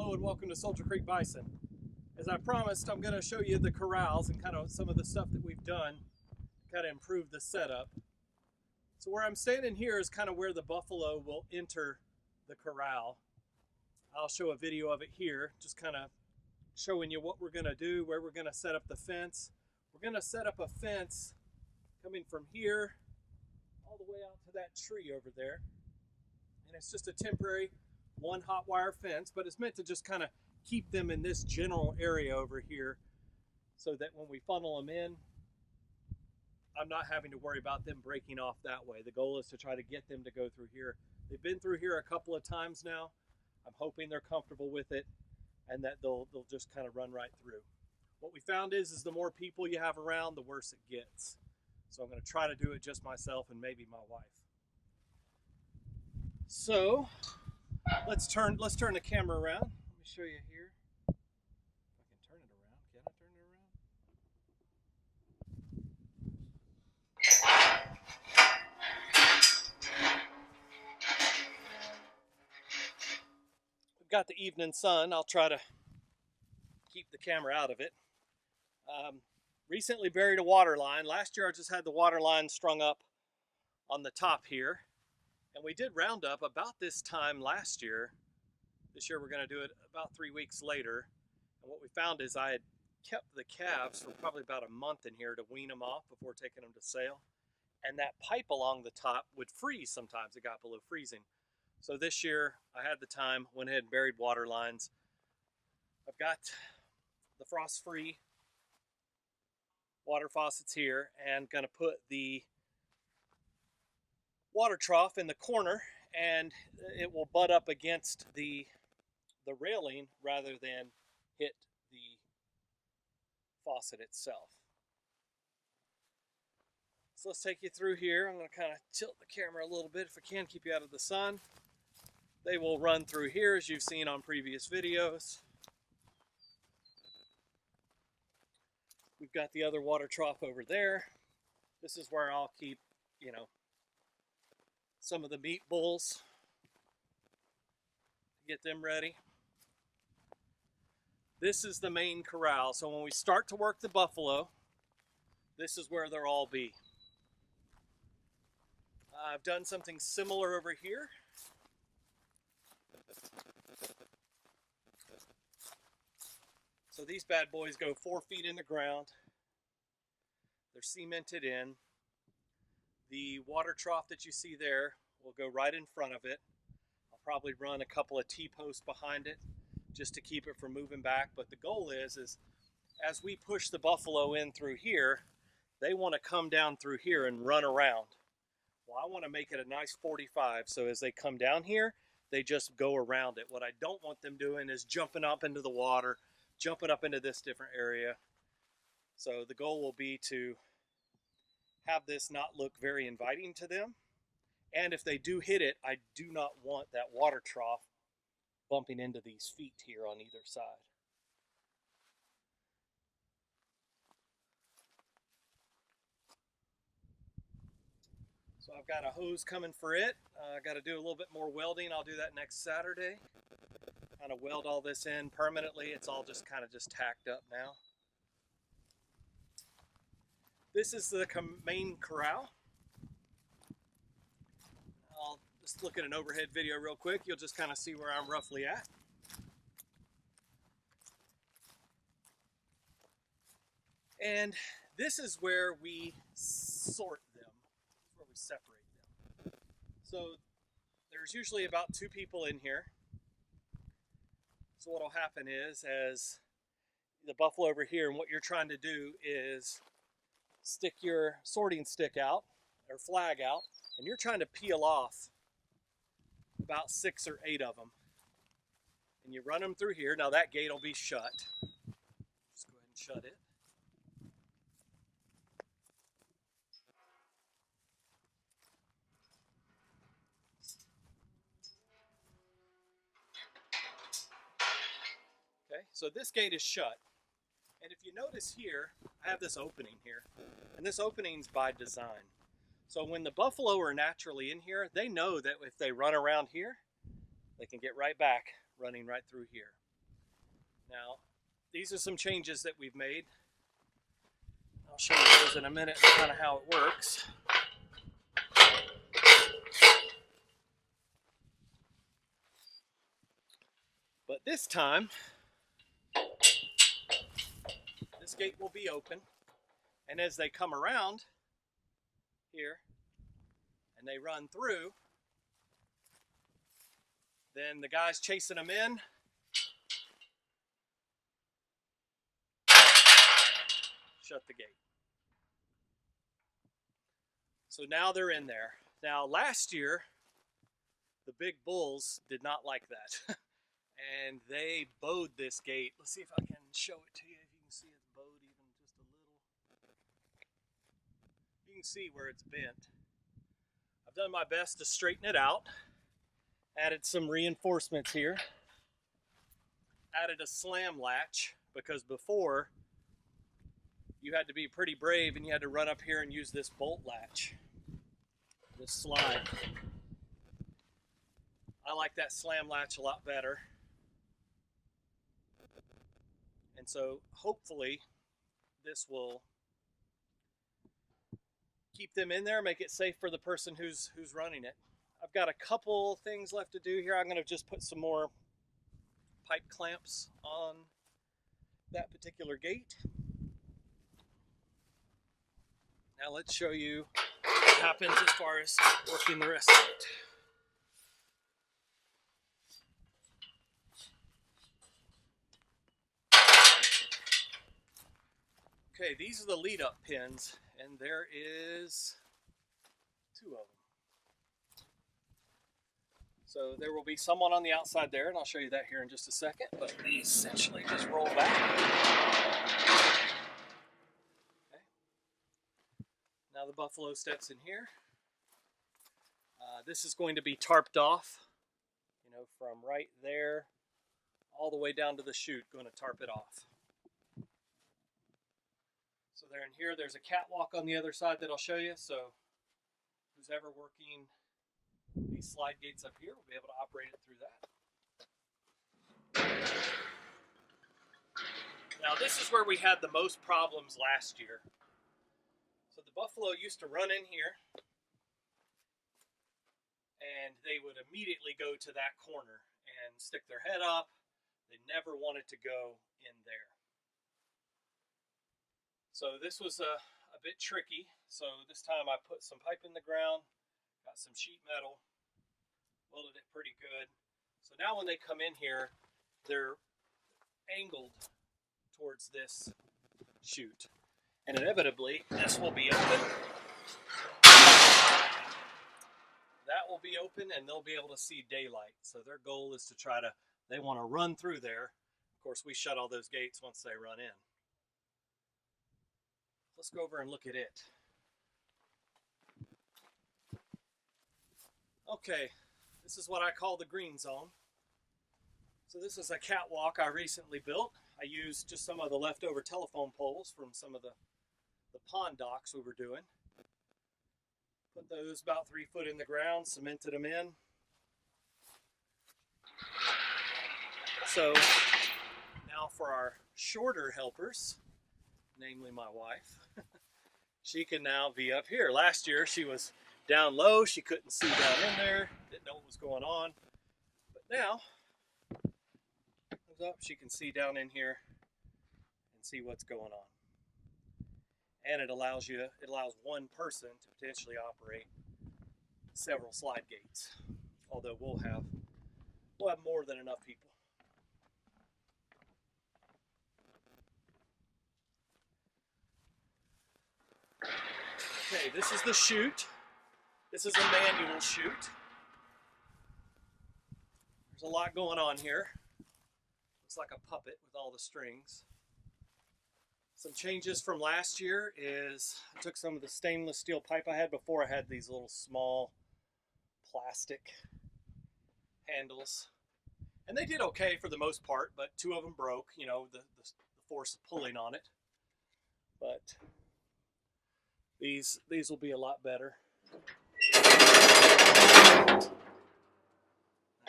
Hello and welcome to Soldier Creek Bison. As I promised, I'm going to show you the corrals and kind of some of the stuff that we've done to kind of improve the setup. So where I'm standing here is kind of where the buffalo will enter the corral. I'll show a video of it here, just kind of showing you what we're going to do, where we're going to set up the fence. We're going to set up a fence coming from here all the way out to that tree over there. And it's just a temporary one hot wire fence, but it's meant to just kind of keep them in this general area over here so that when we funnel them in, I'm not having to worry about them breaking off that way. The goal is to try to get them to go through here. They've been through here a couple of times now. I'm hoping they're comfortable with it and that they'll just kind of run right through. What we found is the more people you have around, the worse it gets. So I'm going to try to do it just myself and maybe my wife. So let's turn the camera around. Let me show you here. If I can turn it around. Can I turn it around? We've got the evening sun. I'll try to keep the camera out of it. Recently buried a water line. Last year I just had the water line strung up on the top here. And we did roundup about this time last year. This year we're going to do it about 3 weeks later. And what we found is I had kept the calves for probably about a month in here to wean them off before taking them to sale. And that pipe along the top would freeze sometimes. It got below freezing. So this year I had the time, went ahead and buried water lines. I've got the frost-free water faucets here and going to put the water trough in the corner, and it will butt up against the railing rather than hit the faucet itself. So let's take you through here. I'm going to kind of tilt the camera a little bit if I can, keep you out of the sun. They will run through here as you've seen on previous videos. We've got the other water trough over there. This is where I'll keep, some of the meat bulls, get them ready. This is the main corral. So when we start to work the buffalo, this is where they'll all be. I've done something similar over here. So these bad boys go 4 feet in the ground. They're cemented in. The water trough that you see there will go right in front of it. I'll probably run a couple of T-posts behind it just to keep it from moving back. But the goal is as we push the buffalo in through here, they want to come down through here and run around. Well, I want to make it a nice 45, so as they come down here, they just go around it. What I don't want them doing is jumping up into the water, jumping up into this different area. So the goal will be to have this not look very inviting to them. And if they do hit it, I do not want that water trough bumping into these feet here on either side. So I've got a hose coming for it. I got to do a little bit more welding. I'll do that next Saturday. Kind of weld all this in permanently. It's all just kind of tacked up now. This is the main corral. I'll just look at an overhead video real quick. You'll just kind of see where I'm roughly at. And this is where we sort them, where we separate them. So there's usually about 2 people in here. So what will happen is, as the buffalo over here, and what you're trying to do is stick your sorting stick out, or flag out, and you're trying to peel off about 6 or 8 of them. And you run them through here. Now that gate will be shut. Just go ahead and shut it. Okay, so this gate is shut. And if you notice here, I have this opening here. And this opening's by design. So when the buffalo are naturally in here, they know that if they run around here, they can get right back running right through here. Now, these are some changes that we've made. I'll show you those in a minute and kind of how it works. But this time, this gate will be open, and as they come around here and they run through, then the guys chasing them in shut the gate. So now they're in there. Now last year, the big bulls did not like that. And they bowed this gate. Let's see if I can show it to you. If you can see it's bowed even just a little. You can see where it's bent. I've done my best to straighten it out. Added some reinforcements here. Added a slam latch, because before you had to be pretty brave and you had to run up here and use this bolt latch, this slide. I like that slam latch a lot better. And so hopefully this will keep them in there, make it safe for the person who's running it. I've got a couple things left to do here. I'm going to just put some more pipe clamps on that particular gate. Now let's show you what happens as far as working the rest of it. Okay, these are the lead up pins, and there is 2 of them. So there will be someone on the outside there, and I'll show you that here in just a second, but these essentially just roll back. Okay. Now the buffalo steps in here. This is going to be tarped off, you know, from right there all the way down to the chute, going to tarp it off. So they're in here. There's a catwalk on the other side that I'll show you. So who's ever working these slide gates up here will be able to operate it through that. Now this is where we had the most problems last year. So the buffalo used to run in here and they would immediately go to that corner and stick their head up. They never wanted to go in there. So this was a bit tricky. So this time I put some pipe in the ground, got some sheet metal, welded it pretty good. So now when they come in here, they're angled towards this chute. And inevitably, this will be open. That will be open and they'll be able to see daylight. So their goal is to try to, they want to run through there. Of course, we shut all those gates once they run in. Let's go over and look at it. Okay, this is what I call the green zone. So this is a catwalk I recently built. I used just some of the leftover telephone poles from some of the pond docks we were doing. Put those about 3 foot in the ground, cemented them in. So now for our shorter helpers, namely my wife, she can now be up here. Last year she was down low, she couldn't see down in there, didn't know what was going on. But now, comes up, she can see down in here and see what's going on. And it allows one person to potentially operate several slide gates. Although we'll have more than enough people. Okay, this is the chute. This is a manual chute. There's a lot going on here. Looks like a puppet with all the strings. Some changes from last year is I took some of the stainless steel pipe I had before. I had these little small plastic handles. And they did okay for the most part, but 2 of them broke, you know, the force of pulling on it. But these will be a lot better. That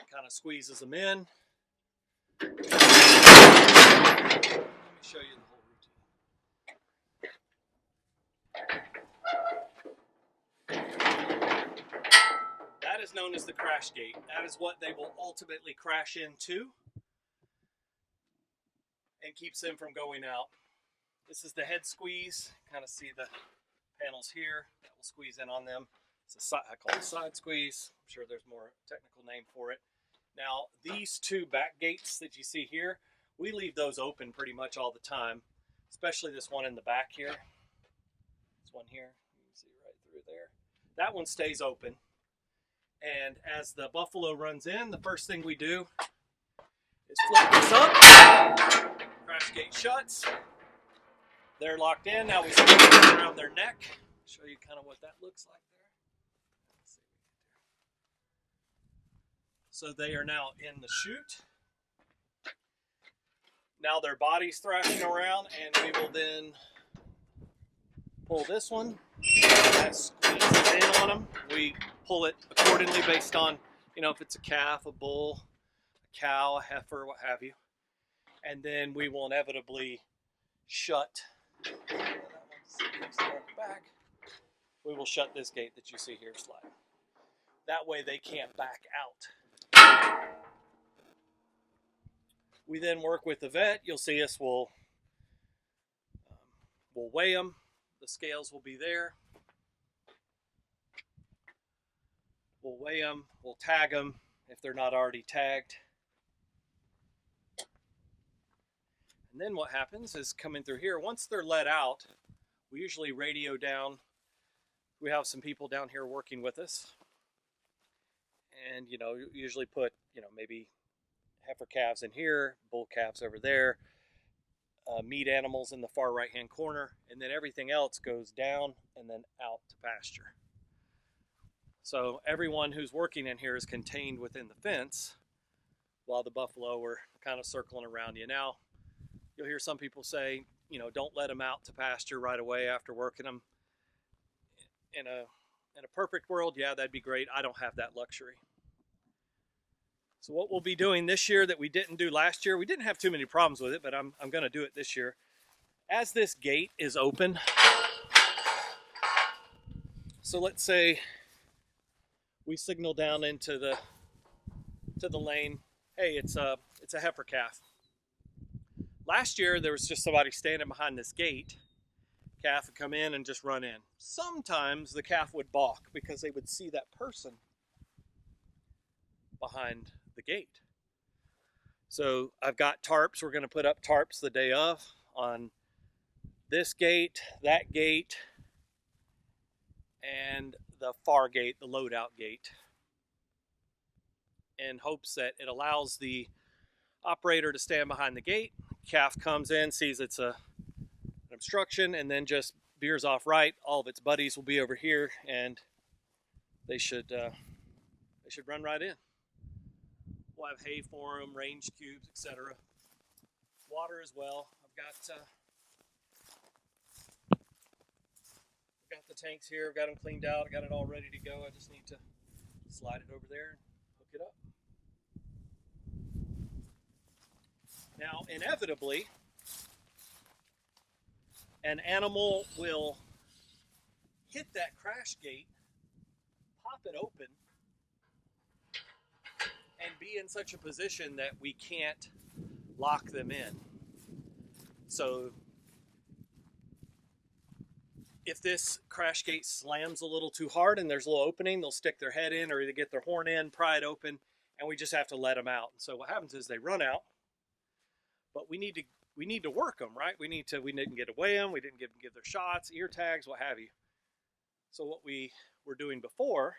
kind of squeezes them in. known as the crash gate. That is what they will ultimately crash into and keeps them from going out. This is the head squeeze. Kind of see the panels here that will squeeze in on them. It's I call it a side squeeze. I'm sure there's more technical name for it. Now, these two back gates that you see here, we leave those open pretty much all the time, especially this one in the back here. This one here, you can see right through there. That one stays open. And as the buffalo runs in, the first thing we do is flip this up. Crash gate shuts. They're locked in. Now we squeeze it around their neck. Show you kind of what that looks like there. So they are now in the chute. Now their body's thrashing around, and we will then pull this one. That squeezes in on them. We pull it accordingly based on, you know, if it's a calf, a bull, a cow, a heifer, what have you. And then we will inevitably shut. That one's back. We will shut this gate that you see here slide. That way they can't back out. We then work with the vet. You'll see us, we'll weigh them. The scales will be there. We'll weigh them, we'll tag them if they're not already tagged. And then what happens is coming through here, once they're let out, we usually radio down. We have some people down here working with us. And, you know, usually put, you know, maybe heifer calves in here, bull calves over there, meat animals in the far right hand corner, and then everything else goes down and then out to pasture. So everyone who's working in here is contained within the fence while the buffalo are kind of circling around you. Now, you'll hear some people say, you know, don't let them out to pasture right away after working them. In a perfect world, yeah, that'd be great. I don't have that luxury. So what we'll be doing this year that we didn't do last year, we didn't have too many problems with it, but I'm going to do it this year. As this gate is open, so let's say we signal down into the lane, hey, it's a heifer calf. Last year there was just somebody standing behind this gate. Calf would come in and just run in. Sometimes the calf would balk because they would see that person behind the gate. So I've got tarps. We're going to put up tarps the day of on this gate, that gate, and the far gate, the loadout gate, in hopes that it allows the operator to stand behind the gate. Calf comes in, sees it's an obstruction, and then just veers off right. All of its buddies will be over here, and they should run right in. We'll have hay for them, range cubes, etc. Water as well. I've got the tanks here. I've got them cleaned out. I got it all ready to go. I just need to slide it over there and hook it up. Now, inevitably, an animal will hit that crash gate, pop it open, and be in such a position that we can't lock them in. So if this crash gate slams a little too hard and there's a little opening, they'll stick their head in or either get their horn in, pry it open, and we just have to let them out. So what happens is they run out, but we need to work them, right? We didn't get to weigh them, we didn't give their shots, ear tags, what have you. So what we were doing before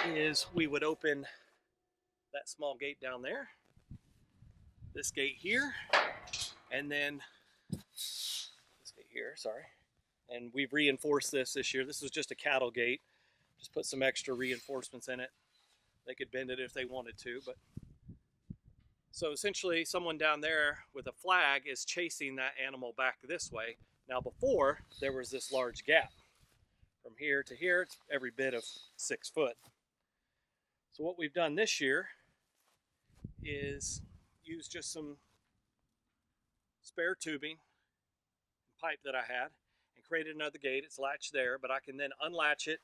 is we would open that small gate down there, this gate here, and then this gate here, sorry. And we've reinforced this year. This was just a cattle gate. Just put some extra reinforcements in it. They could bend it if they wanted to, but so essentially someone down there with a flag is chasing that animal back this way. Now before, there was this large gap. From here to here, it's every bit of 6 foot. So what we've done this year is use just some spare tubing and pipe that I had and created another gate. It's latched there, but I can then unlatch it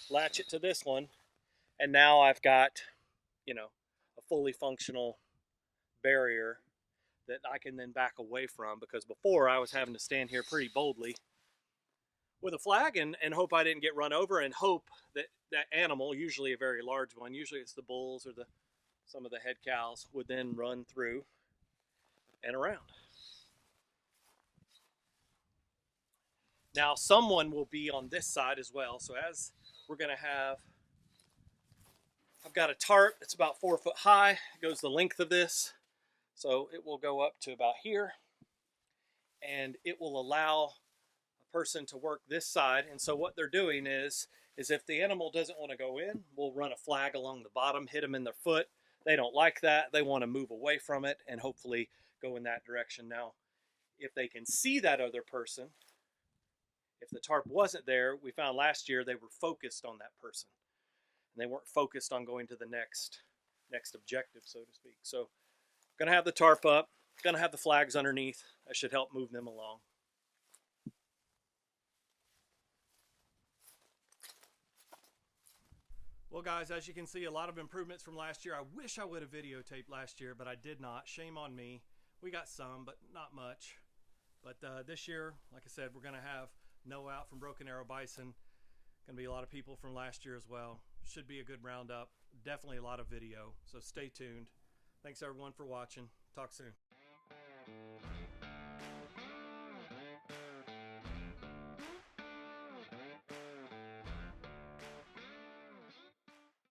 latch it to this one, and now I've got, you know, a fully functional barrier that I can then back away from, because before I was having to stand here pretty boldly with a flag and hope I didn't get run over, and hope that that animal, usually a very large one, usually it's the bulls or some of the head cows, would then run through and around. Now someone will be on this side as well. So as we're going to have, I've got a tarp that's about 4 foot high. It goes the length of this. So it will go up to about here, and it will allow a person to work this side. And so what they're doing is if the animal doesn't want to go in, we'll run a flag along the bottom, hit them in their foot. They don't like that. They want to move away from it and hopefully go in that direction. Now, if they can see that other person, if the tarp wasn't there, we found last year they were focused on that person, and they weren't focused on going to the next objective, so to speak. So gonna have the tarp up, gonna have the flags underneath. That should help move them along. Well guys, as you can see, a lot of improvements from last year. I wish I would have videotaped last year, but I did not. Shame on me. We got some, but not much. But this year, like I said, we're gonna have Noah out from Broken Arrow Bison. Gonna be a lot of people from last year as well. Should be a good roundup. Definitely a lot of video, so stay tuned. Thanks everyone for watching. Talk soon.